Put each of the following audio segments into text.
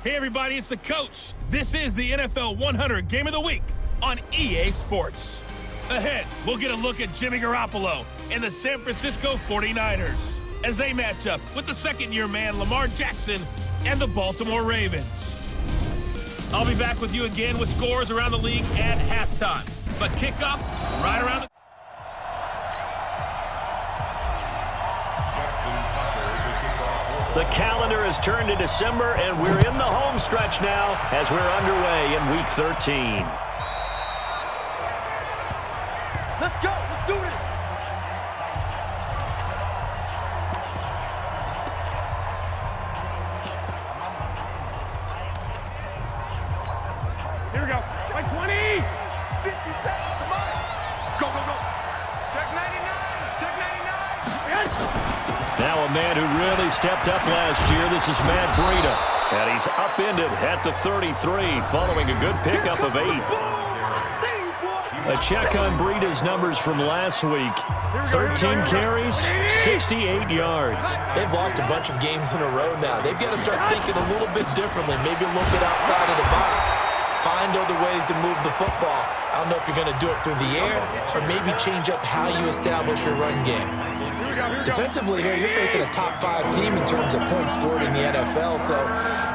Hey everybody, it's the coach. This is the NFL 100 Game of the Week on EA Sports. Ahead, we'll get a look at Jimmy Garoppolo and the San Francisco 49ers as they match up with the second-year man Lamar Jackson and the Baltimore Ravens. I'll be back with you again with scores around the league at halftime. But kickoff right around the... The calendar has turned to December, and we're in the home stretch now as we're underway in Week 13. Let's go. Let's do it. Here we go. Like 20. 57. Come on. Go, go, go. Check 99. Check 99. Now a man who really stepped up last year. This is Matt Breida. And he's upended at the 33 following a good pickup of 8. A check on Breida's numbers from last week. 13 carries, 68 yards. They've lost a bunch of games in a row now. They've got to start thinking a little bit differently, maybe a little bit outside of the box. Find other ways to move the football. I don't know if you're going to do it through the air or maybe change up how you establish your run game. Defensively here, you're facing a top 5 team in terms of points scored in the NFL. So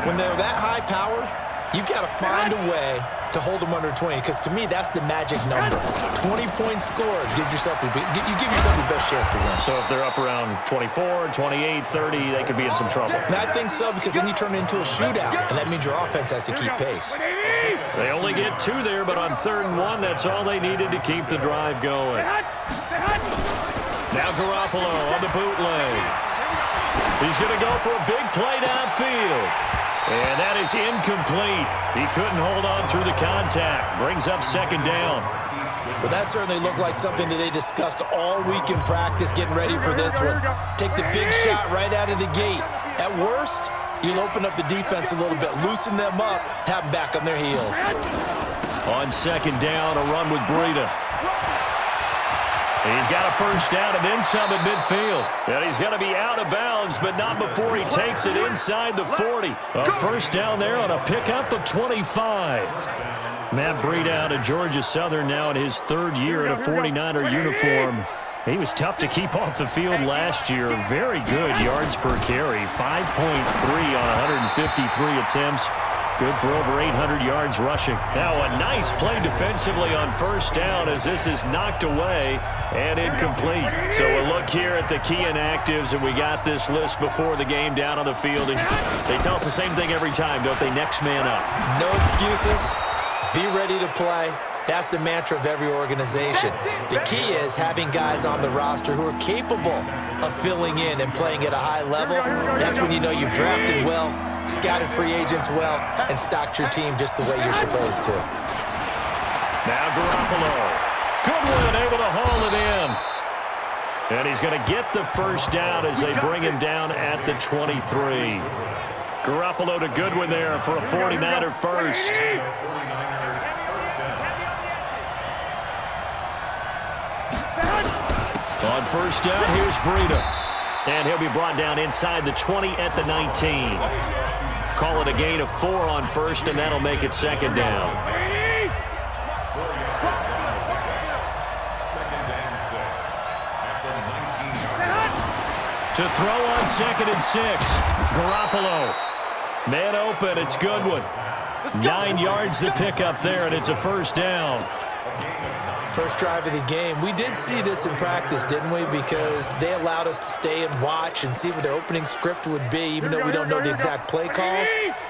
when they're that high-powered, you've got to find a way to hold them under 20, because to me, that's the magic number. 20 points scored gives yourself you give yourself your best chance to win. So if they're up around 24, 28, 30, they could be in some trouble. And I think so, because then you turn it into a shootout, and that means your offense has to keep pace. They only get 2 there, but on 3rd and 1, that's all they needed to keep the drive going. Now Garoppolo on the bootleg. He's going to go for a big play downfield. And that is incomplete. He couldn't hold on through the contact. Brings up 2nd down. Well, that certainly looked like something that they discussed all week in practice, getting ready for this one. Take the big shot right out of the gate. At worst, you'll open up the defense a little bit, loosen them up, have them back on their heels. On 2nd down, a run with Breida. He's got a 1st down and then some at midfield. And he's going to be out of bounds, but not before he takes it inside the 40. A 1st down there on a pickup of 25. Matt Breida out of Georgia Southern now in his 3rd year in a 49er uniform. He was tough to keep off the field last year. Very good yards per carry. 5.3 on 153 attempts. Good for over 800 yards rushing. Now a nice play defensively on 1st down as this is knocked away and incomplete. So a look here at the key inactives, and we got this list before the game down on the field. And they tell us the same thing every time, don't they? Next man up. No excuses. Be ready to play. That's the mantra of every organization. The key is having guys on the roster who are capable of filling in and playing at a high level. That's when you know you've drafted well, scouted free agents well, and stocked your team just the way you're supposed to. Now Garoppolo. Goodwin able to haul it in. And he's going to get the 1st down as they bring him down at the 23. Garoppolo to Goodwin there for a 49er 1st. On 1st down, here's Breida. And he'll be brought down inside the 20 at the 19. Call it a gain of 4 on 1st, and that'll make it 2nd down. To throw on 2nd and 6. Garoppolo. Man open, it's Goodwin. 9 yards to pick up there, and it's a 1st down. First drive of the game. We did see this in practice, didn't we? Because they allowed us to stay and watch and see what their opening script would be, even though we don't know the exact play calls.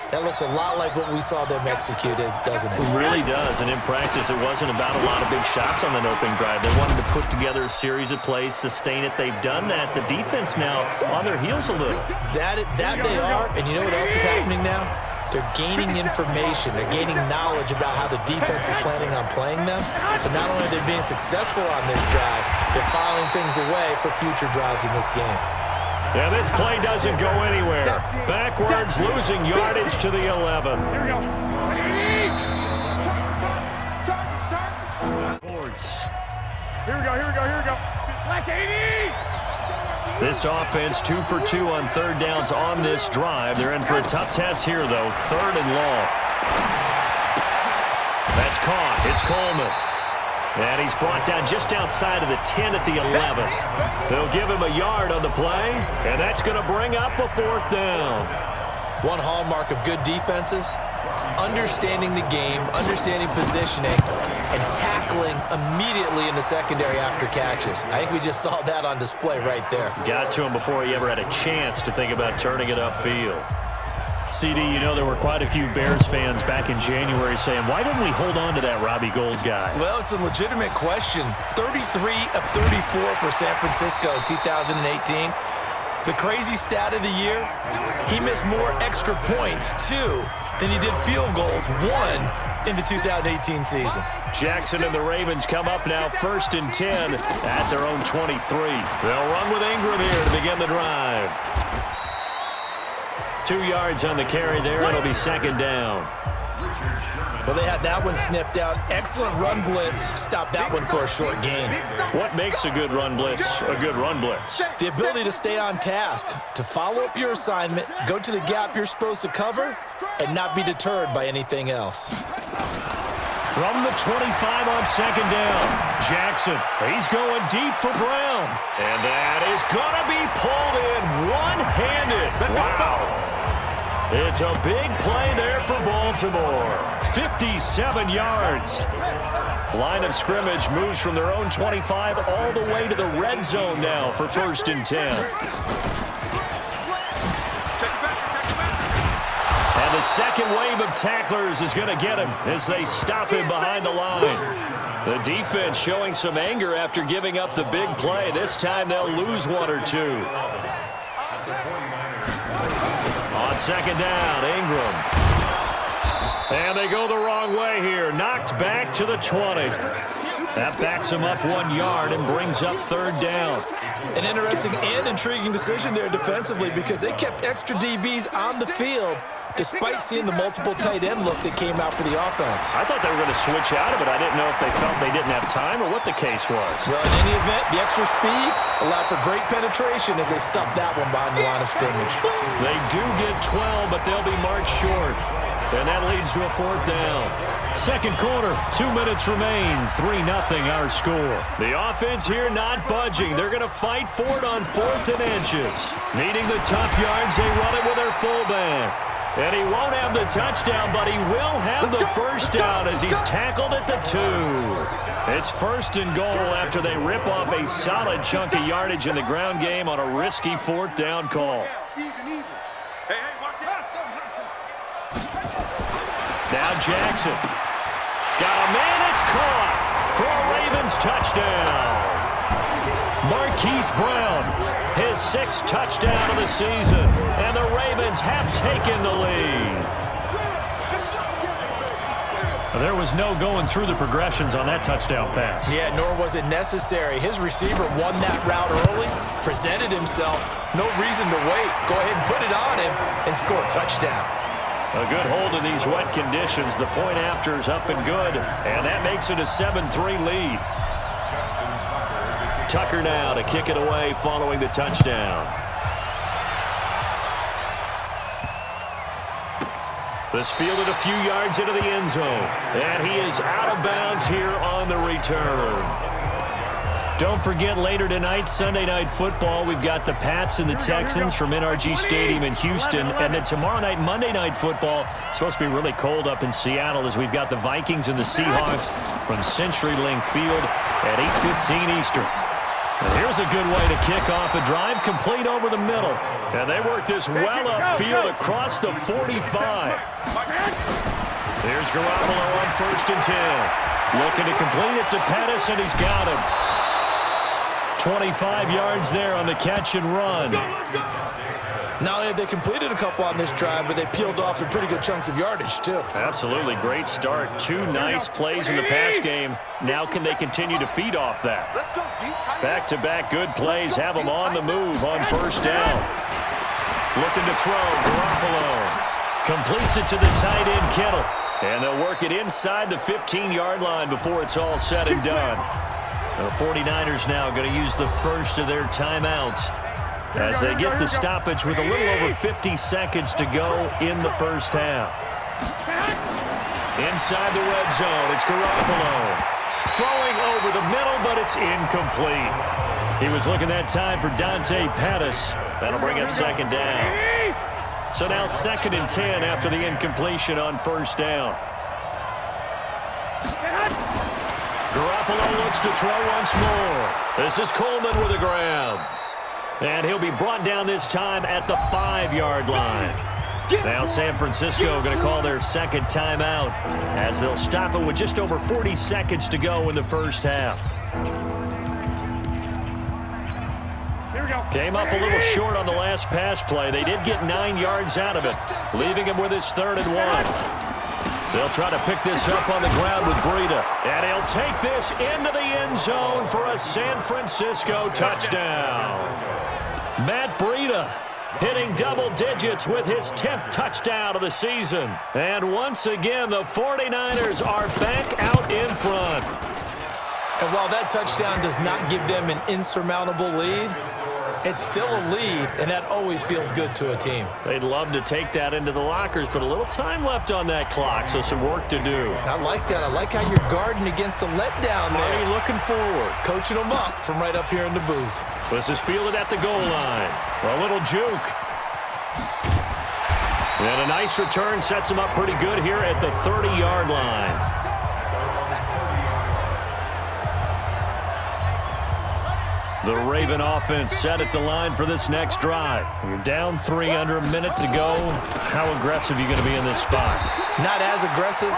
That looks a lot like what we saw them execute, doesn't it? It really does, and in practice, it wasn't about a lot of big shots on that opening drive. They wanted to put together a series of plays, sustain it. They've done that. The defense now on their heels a little. That they are, and you know what else is happening now? They're gaining information. They're gaining knowledge about how the defense is planning on playing them. So not only are they being successful on this drive, they're filing things away for future drives in this game. Yeah, this play doesn't go anywhere. Backwards, losing yardage to the 11. Here we go. Boards. Here we go. Black 80. This offense 2 for 2 on third downs on this drive. They're in for a tough test here, though. 3rd and long. That's caught. It's Coleman. And he's brought down just outside of the 10 at the 11. They'll give him a yard on the play, and that's going to bring up a 4th down. One hallmark of good defenses is understanding the game, understanding positioning, and tackling immediately in the secondary after catches. I think we just saw that on display right there. Got to him before he ever had a chance to think about turning it upfield. CD, you know there were quite a few Bears fans back in January saying, why didn't we hold on to that Robbie Gould guy? Well, it's a legitimate question. 33 of 34 for San Francisco 2018. The crazy stat of the year, he missed more extra points, 2, than he did field goals, 1, in the 2018 season. Jackson and the Ravens come up now 1st and 10 at their own 23. They'll run with Ingram here to begin the drive. 2 yards on the carry there. It'll be 2nd down. Well, they had that one sniffed out. Excellent run blitz. Stop that one for a short gain. What makes a good run blitz a good run blitz? The ability to stay on task, to follow up your assignment, go to the gap you're supposed to cover, and not be deterred by anything else. From the 25 on 2nd down, Jackson, he's going deep for Brown. And that is going to be pulled in one-handed. Wow. It's a big play there for Baltimore. 57 yards. Line of scrimmage moves from their own 25 all the way to the red zone now for 1st and 10. And the second wave of tacklers is going to get him as they stop him behind the line. The defense showing some anger after giving up the big play. This time they'll lose 1 or 2. On 2nd down, Ingram. And they go the wrong way here. Knocked back to the 20. That backs him up 1 yard and brings up 3rd down. An interesting and intriguing decision there defensively because they kept extra DBs on the field despite seeing the multiple tight end look that came out for the offense. I thought they were going to switch out of it. I didn't know if they felt they didn't have time or what the case was. Well, in any event, the extra speed allowed for great penetration as they stuffed that one behind the line of scrimmage. They do get 12, but they'll be marked short. And that leads to a 4th down. 2nd quarter, 2 minutes remain. 3-0 our score. The offense here not budging. They're going to fight for it on 4th and inches. Needing the tough yards, they run it with their fullback. And he won't have the touchdown, but he will have the 1st down as he's tackled at the 2. It's 1st and goal after they rip off a solid chunk of yardage in the ground game on a risky 4th down call. Now Jackson. Got a man, it's caught for a Ravens touchdown. Marquise Brown, his 6th touchdown of the season, and the Ravens have taken the lead. There was no going through the progressions on that touchdown pass. Yeah, nor was it necessary. His receiver won that route early, presented himself, no reason to wait. Go ahead and put it on him and score a touchdown. A good hold in these wet conditions. The point after is up and good, and that makes it a 7-3 lead. Tucker now to kick it away following the touchdown. This fielded a few yards into the end zone, and he is out of bounds here on the return. Don't forget, later tonight, Sunday Night Football, we've got the Pats and the Texans from NRG Stadium in Houston. And then tomorrow night, Monday Night Football, it's supposed to be really cold up in Seattle as we've got the Vikings and the Seahawks from CenturyLink Field at 8:15 Eastern. And here's a good way to kick off a drive, complete over the middle. And they work this well upfield across the 45. Here's Garoppolo on 1st and 10. Looking to complete it to Pettis, and he's got him. 25 yards there on the catch and run. Not only have they completed a couple on this drive, but they peeled off some pretty good chunks of yardage, too. Absolutely. Great start. 2 nice plays in the pass game. Now can they continue to feed off that? Back-to-back good plays have them on the move on 1st down. Looking to throw. Garoppolo completes it to the tight end, Kittle. And they'll work it inside the 15-yard line before it's all said and done. The 49ers now going to use the first of their timeouts as they get the stoppage with a little over 50 seconds to go in the first half. Inside the red zone, it's Garoppolo. Throwing over the middle, but it's incomplete. He was looking that time for Dante Pettis. That'll bring up second down. So now 2nd and 10 after the incompletion on first down. Garoppolo looks to throw once more. This is Coleman with the grab. And he'll be brought down this time at the 5-yard line. Now San Francisco going to call their second timeout as they'll stop it with just over 40 seconds to go in the first half. Here we go. Came up a little short on the last pass play. They did get 9 yards out of it, leaving him with his 3rd and 1. They'll try to pick this up on the ground with Breida. And he'll take this into the end zone for a San Francisco touchdown. Matt Breida hitting double digits with his 10th touchdown of the season. And once again, the 49ers are back out in front. And while that touchdown does not give them an insurmountable lead, it's still a lead, and that always feels good to a team. They'd love to take that into the lockers, but a little time left on that clock, so some work to do. I like that. I like how you're guarding against a letdown there. Marty looking forward. Coaching them up from right up here in the booth. This is fielded at the goal line. A little juke. And a nice return sets him up pretty good here at the 30-yard line. The Raven offense set at the line for this next drive. You're down 3 under a minute to go. How aggressive are you going to be in this spot? Not as aggressive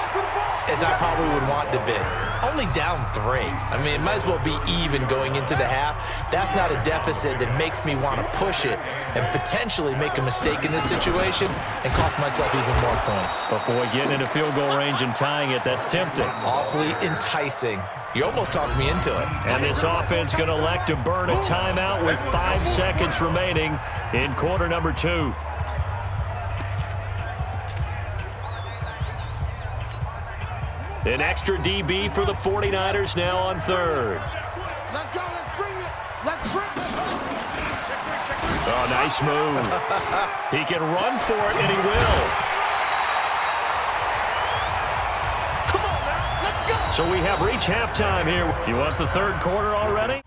as I probably would want to be. Only down 3. I mean, it might as well be even going into the half. That's not a deficit that makes me want to push it and potentially make a mistake in this situation and cost myself even more points. But boy, getting into field goal range and tying it, that's tempting. Awfully enticing. You almost talked me into it. And this offense going to elect to burn a timeout with 5 seconds remaining in quarter number 2. An extra DB for the 49ers now on 3rd. Let's go. Let's bring it. Let's bring it. Oh, nice move. He can run for it, and he will. Come on now. Let's go. So we have reached halftime here. You want the 3rd quarter already?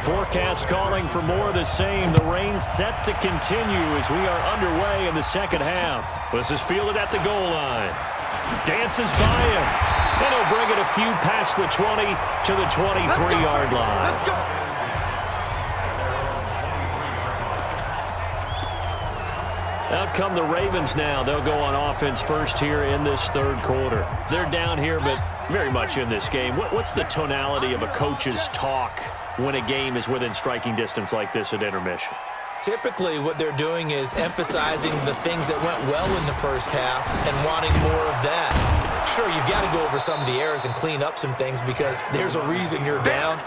Forecast calling for more of the same. The rain set to continue as we are underway in the second half. This is fielded at the goal line. Dances by him. And he'll bring it a few past the 20 to the 23-yard line. Let's go. Out come the Ravens now. They'll go on offense first here in this 3rd quarter. They're down here, but very much in this game. What's the tonality of a coach's talk when a game is within striking distance like this at intermission? Typically, what they're doing is emphasizing the things that went well in the first half and wanting more of that. Sure, you've got to go over some of the errors and clean up some things because there's a reason you're down.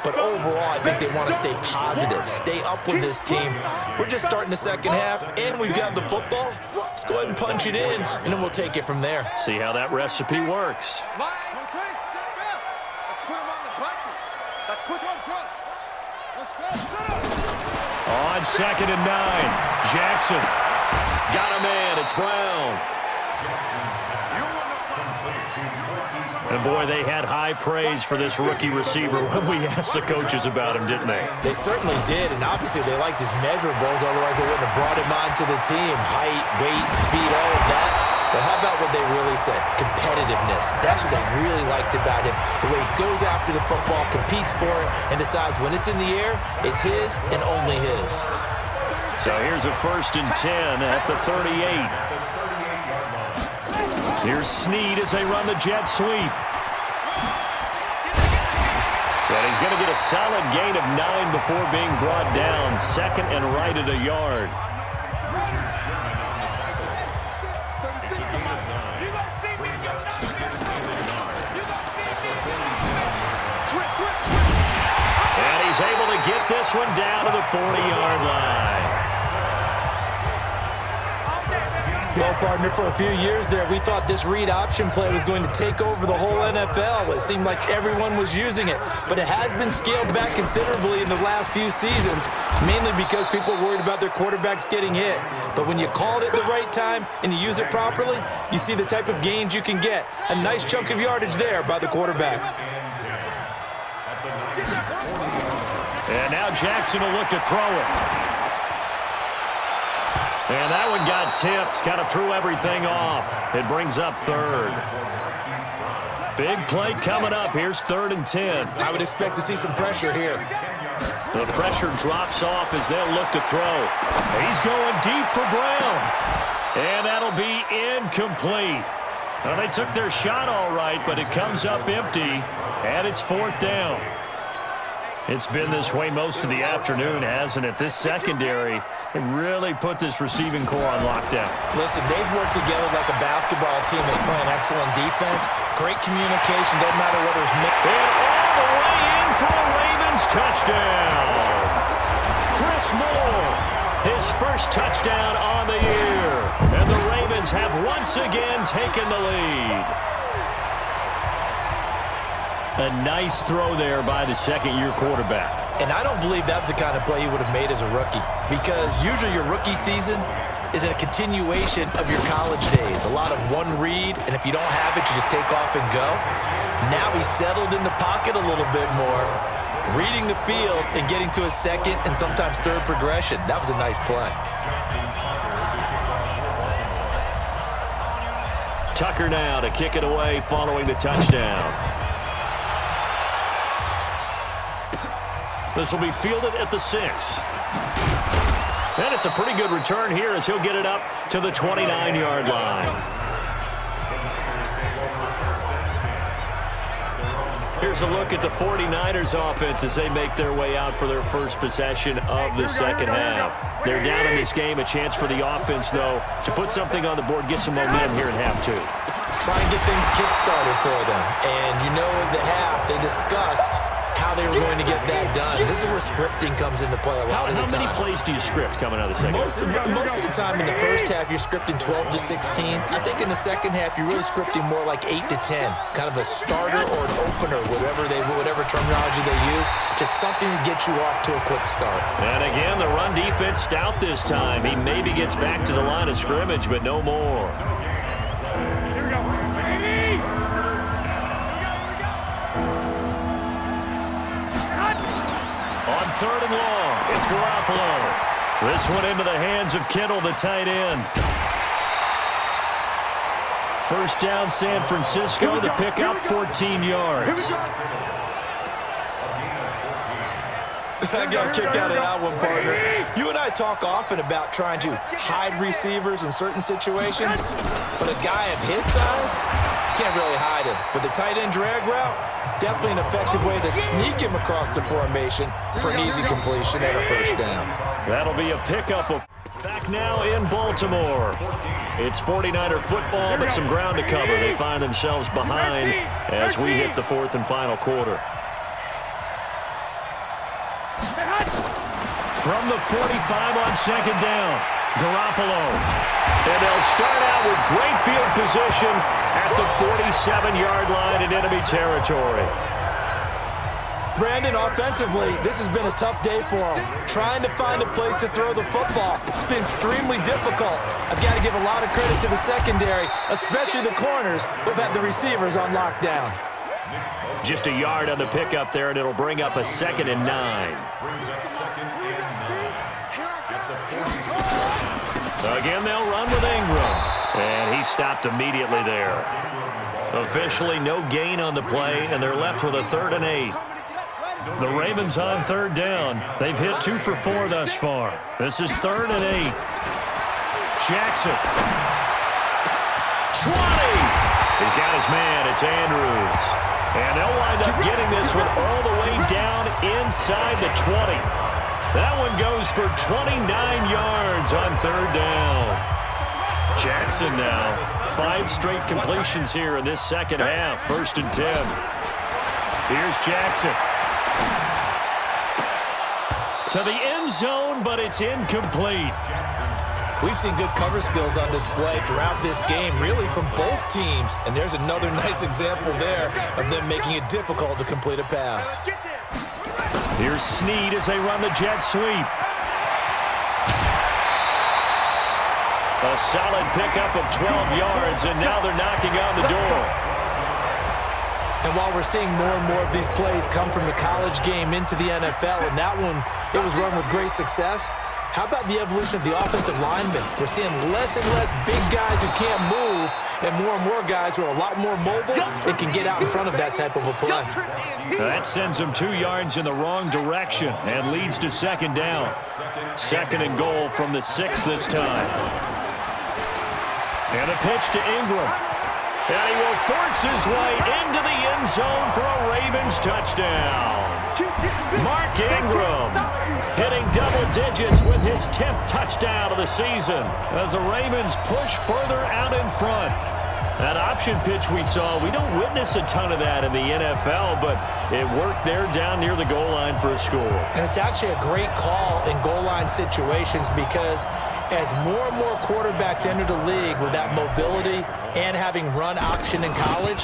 But overall, I think they want to stay positive, stay up with this team. We're just starting the second half, and we've got the football. Let's go ahead and punch it in, and then we'll take it from there. See how that recipe works. Let's put them on the buses. Let's put them up front. Let's go. On 2nd and 9, Jackson got a man. It's Brown. And boy, they had high praise for this rookie receiver when we asked the coaches about him, didn't they? They certainly did, and obviously they liked his measurables, otherwise they wouldn't have brought him onto the team. Height, weight, speed, all of that. But how about what they really said? Competitiveness. That's what they really liked about him. The way he goes after the football, competes for it, and decides when it's in the air, it's his and only his. So here's a 1st and 10 at the 38. Here's Snead as they run the jet sweep. And he's going to get a solid gain of 9 before being brought down. 2nd and right at a yard. And he's able to get this one down to the 40-yard line. Well, partner, for a few years there, we thought this read option play was going to take over the whole NFL. It seemed like everyone was using it, but it has been scaled back considerably in the last few seasons, mainly because people are worried about their quarterbacks getting hit. But when you call it at the right time and you use it properly, you see the type of gains you can get. A nice chunk of yardage there by the quarterback. And now Jackson will look to throw it. And that one got tipped, kind of threw everything off. It brings up third. Big play coming up. Here's 3rd and 10. I would expect to see some pressure here. The pressure drops off as they'll look to throw. He's going deep for Brown. And that'll be incomplete. Well, they took their shot all right, but it comes up empty, and it's 4th down. It's been this way most of the afternoon, hasn't it? This secondary, they really put this receiving core on lockdown. Listen, they've worked together like a basketball team that's playing excellent defense. Great communication, doesn't matter whether it's... And all the way in for a Ravens touchdown. Chris Moore, his first touchdown on the year. And the Ravens have once again taken the lead. A nice throw there by the second-year quarterback. And I don't believe that was the kind of play he would have made as a rookie, because usually your rookie season is a continuation of your college days. A lot of one read, and if you don't have it, you just take off and go. Now he's settled in the pocket a little bit more, reading the field and getting to a second and sometimes third progression. That was a nice play. Tucker now to kick it away following the touchdown. This will be fielded at the 6. And it's a pretty good return here as he'll get it up to the 29-yard line. Here's a look at the 49ers offense as they make their way out for their first possession of the second half. They're down in this game. A chance for the offense, though, to put something on the board, get some momentum here in half 2. Try and get things kick-started for them. And you know at the half, they discussed how they were going to get that done. This is where scripting comes into play a lot of the time. How many plays do you script coming out of the second half? Most of the time in the first half, you're scripting 12 to 16. I think in the second half, you're really scripting more like 8 to 10. Kind of a starter or an opener, whatever terminology they use. Just something to get you off to a quick start. And again, the run defense stout this time. He maybe gets back to the line of scrimmage, but no more. On 3rd and long, it's Garoppolo. This one into the hands of Kittle, the tight end. First down, San Francisco, to pick up 14 yards. I got a kick out of that one, partner. You and I talk often about trying to hide receivers in certain situations, but a guy of his size, can't really hide him. But the tight end drag route, definitely an effective way to sneak him across the formation for an easy completion and a first down. That'll be a pickup of back now in Baltimore. It's 49er football, but some ground to cover. They find themselves behind as we hit the 4th and final quarter. From the 45 on second down, Garoppolo. And they'll start out with great field position at the 47-yard line in enemy territory. Brandon, offensively, this has been a tough day for him. Trying to find a place to throw the football. It's been extremely difficult. I've got to give a lot of credit to the secondary, especially the corners who've had the receivers on lockdown. Just a yard on the pickup there, and it'll bring up a 2nd and 9. Again, they'll run with Ingram. And he stopped immediately there. Officially no gain on the play, and they're left with a 3rd and 8. The Ravens on 3rd down. They've hit 2 for 4 thus far. This is 3rd and 8. Jackson. 20. He's got his man. It's Andrews. And they'll wind up getting this one all the way down inside the 20. That one goes for 29 yards on 3rd down. Jackson now, 5 straight completions here in this second half. 1st and 10. Here's Jackson. To the end zone, but it's incomplete. We've seen good cover skills on display throughout this game, really from both teams. And there's another nice example there of them making it difficult to complete a pass. Here's Snead as they run the jet sweep. A solid pickup of 12 yards, and now they're knocking on the door. And while we're seeing more and more of these plays come from the college game into the NFL, and that one, it was run with great success, how about the evolution of the offensive linemen? We're seeing less and less big guys who can't move, and more guys who are a lot more mobile and can get out in front of that type of a play. That sends them 2 yards in the wrong direction and leads to second down. Second and goal from the 6 this time. And a pitch to Ingram. And he will force his way into the end zone for a Ravens touchdown. Mark Ingram hitting double digits with his 10th touchdown of the season as the Ravens push further out in front. That option pitch we saw, we don't witness a ton of that in the NFL, but it worked there down near the goal line for a score. And it's actually a great call in goal line situations because as more and more quarterbacks enter the league with that mobility and having run option in college,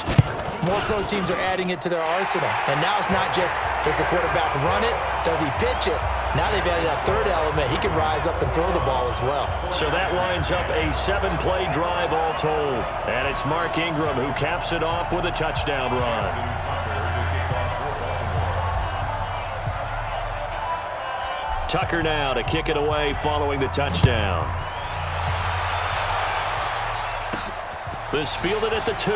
more pro teams are adding it to their arsenal. And now it's not just, does the quarterback run it? Does he pitch it? Now they've added that third element. He can rise up and throw the ball as well. So that lines up a 7-play drive all told. And it's Mark Ingram who caps it off with a touchdown run. Tucker now to kick it away following the touchdown. This fielded at the 2.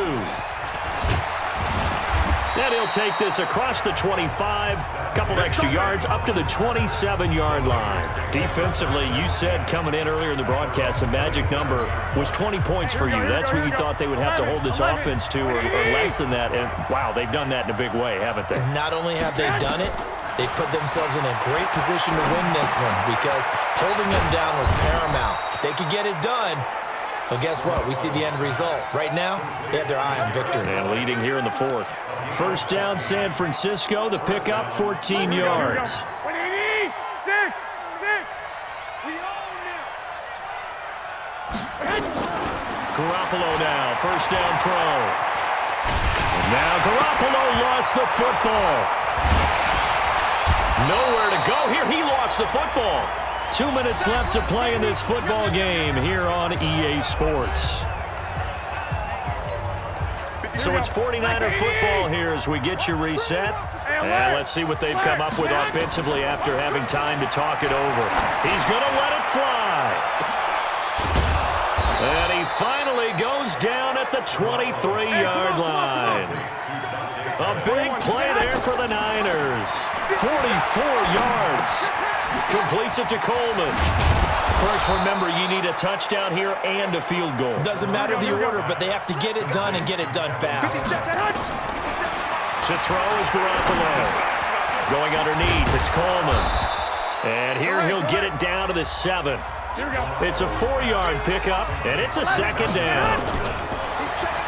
And he'll take this across the 25, couple extra yards up to the 27-yard line. Defensively, you said coming in earlier in the broadcast, the magic number was 20 points for you. That's what you thought they would have to hold this offense to, or less than that. And, wow, they've done that in a big way, haven't they? Not only have they done it, they put themselves in a great position to win this one because holding them down was paramount. If they could get it done, well, guess what? We see the end result. Right now, they have their eye on victory. And leading here in the 4th. First down, San Francisco. The pickup, 14 yards. Garoppolo now, first down throw. And now Garoppolo lost the football. Nowhere to go here. He lost the football. 2 minutes left to play in this football game here on EA Sports. So it's 49er football here as we get you reset. And let's see what they've come up with offensively after having time to talk it over. He's going to let it fly. And he finally goes down at the 23-yard line. A big play there for the Niners. 44 yards. Completes it to Coleman. Of course, remember, you need a touchdown here and a field goal. Doesn't matter the order, but they have to get it done and get it done fast. To throw is Garoppolo. Going underneath, it's Coleman. And here he'll get it down to the 7. It's a 4-yard pickup, and it's a second down.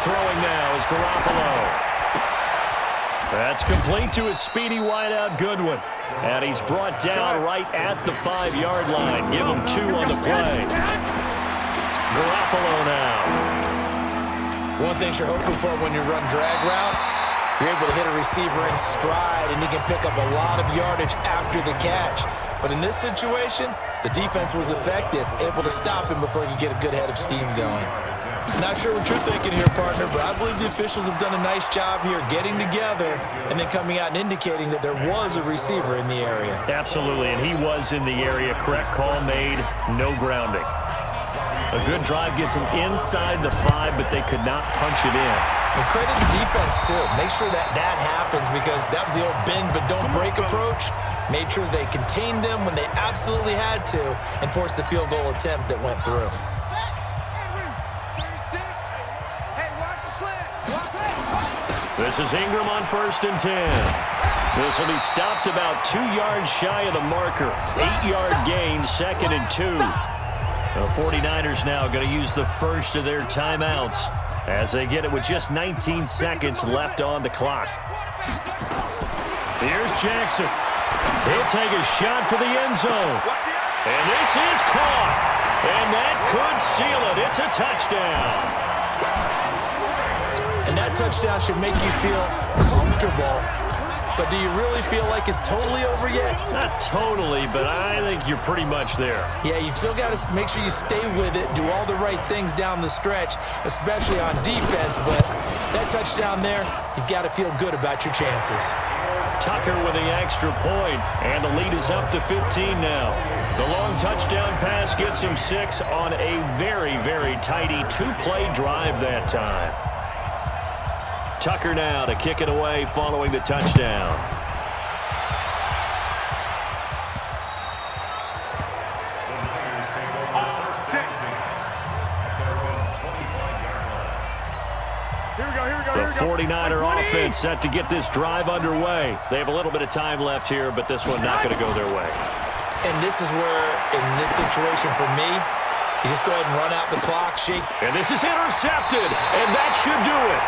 Throwing now is Garoppolo. That's complete to his speedy wideout Goodwin. And he's brought down right at the 5-yard line. Give him 2 on the play. Garoppolo now. One thing you're hoping for when you run drag routes, you're able to hit a receiver in stride, and he can pick up a lot of yardage after the catch. But in this situation, the defense was effective, able to stop him before he could get a good head of steam going. Not sure what you're thinking here, partner, but I believe the officials have done a nice job here getting together and then coming out and indicating that there was a receiver in the area. Absolutely, and he was in the area. Correct call made, no grounding. A good drive gets him inside the 5, but they could not punch it in. And credit the defense, too. Make sure that that happens because that was the old bend but don't break approach. Made sure they contained them when they absolutely had to and forced the field goal attempt that went through. This is Ingram on 1st and 10. This will be stopped about 2 yards shy of the marker. 8-yard gain, 2nd and 2. The 49ers now going to use the first of their timeouts as they get it with just 19 seconds left on the clock. Here's Jackson. He'll take a shot for the end zone. And this is caught. And that could seal it. It's a touchdown. And that touchdown should make you feel comfortable. But do you really feel like it's totally over yet? Not totally, but I think you're pretty much there. Yeah, you've still got to make sure you stay with it, do all the right things down the stretch, especially on defense. But that touchdown there, you've got to feel good about your chances. Tucker with the extra point, and the lead is up to 15 now. The long touchdown pass gets him 6 on a very, very tidy 2-play drive that time. Tucker now to kick it away following the touchdown. The 49er offense set to get this drive underway. They have a little bit of time left here, but this one not going to go their way. And this is where, in this situation for me, you just go ahead and run out the clock, shake. And this is intercepted, and that should do it.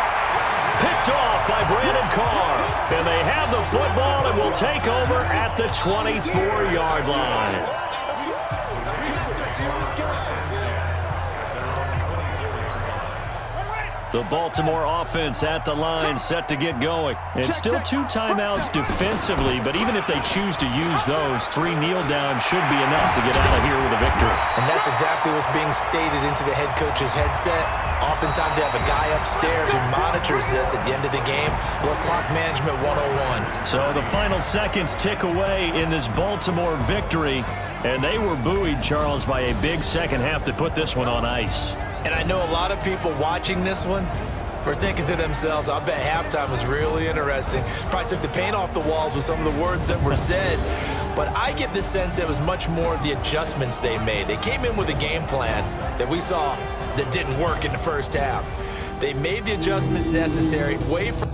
Picked off by Brandon Carr. And they have the football and will take over at the 24-yard line. The Baltimore offense at the line set to get going. And still 2 timeouts defensively, but even if they choose to use those, 3 kneel downs should be enough to get out of here with a victory. And that's exactly what's being stated into the head coach's headset. Oftentimes they have a guy upstairs who monitors this at the end of the game. Little clock management 101. So the final seconds tick away in this Baltimore victory. And they were buoyed, Charles, by a big second half to put this one on ice. And I know a lot of people watching this one were thinking to themselves, I bet halftime was really interesting. Probably took the paint off the walls with some of the words that were said. But I get the sense it was much more the adjustments they made. They came in with a game plan that we saw that didn't work in the first half. They made the adjustments necessary, wait for